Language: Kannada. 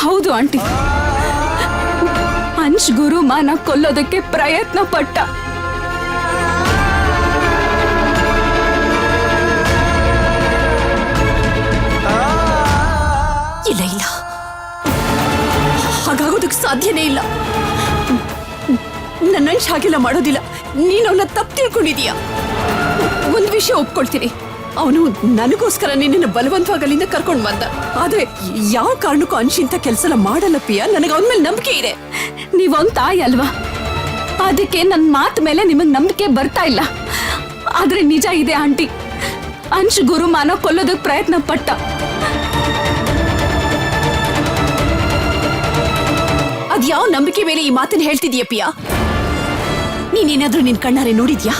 ಹೌದು ಆಂಟಿ, ಅಂಶ್ ಗುರುಮಾನ ಕೊಲ್ಲೋದಕ್ಕೆ ಪ್ರಯತ್ನ ಪಟ್ಟ. ಇಲ್ಲ ಇಲ್ಲ, ಹಾಗಾಗೋದಕ್ಕೆ ಸಾಧ್ಯನೇ ಇಲ್ಲ. ನನ್ನ ಅಂಶ್ ಹಾಗೆಲ್ಲ ಮಾಡೋದಿಲ್ಲ. ನೀನು ಅವನ್ನ ತಪ್ಪು ತಿಳ್ಕೊಂಡಿದೀಯ. ಒಂದು ವಿಷಯ ಒಪ್ಕೊಳ್ತೀನಿ, ಅವನು ನನಗೋಸ್ಕರ ನಿನ್ನನ್ನು ಬಲವಂತವಾಗಿ ಅಲ್ಲಿಂದ ಕರ್ಕೊಂಡು ಬಂದ. ಆದ್ರೆ ಯಾವ ಕಾರಣಕ್ಕೂ ಅಂಶ್ ಇಂಥ ಕೆಲಸ ಮಾಡಲ್ಲ ಪಿಯಾ. ನನಗೆ ಅವನ ಮೇಲೆ ನಂಬಿಕೆ ಇದೆ. ನೀವೊಂದ್ ತಾಯಿ ಅಲ್ವಾ, ಅದಕ್ಕೆ ನನ್ನ ಮಾತು ಮೇಲೆ ನಿಮಗ್ ನಂಬಿಕೆ ಬರ್ತಾ ಇಲ್ಲ. ಆದ್ರೆ ನಿಜ ಇದೆ ಆಂಟಿ, ಅಂಶ್ ಗುರುಮಾನ ಕೊಲ್ಲೋದಕ್ಕೆ ಪ್ರಯತ್ನ ಪಟ್ಟ. ಅದ್ಯಾವ ನಂಬಿಕೆ ಮೇಲೆ ಈ ಮಾತನ್ನ ಹೇಳ್ತಿದೀಯ ಪಿಯಾ? ನೀನೇನಾದ್ರೂ ನಿನ್ ಕಣ್ಣಾರೆ ನೋಡಿದ್ಯಾ?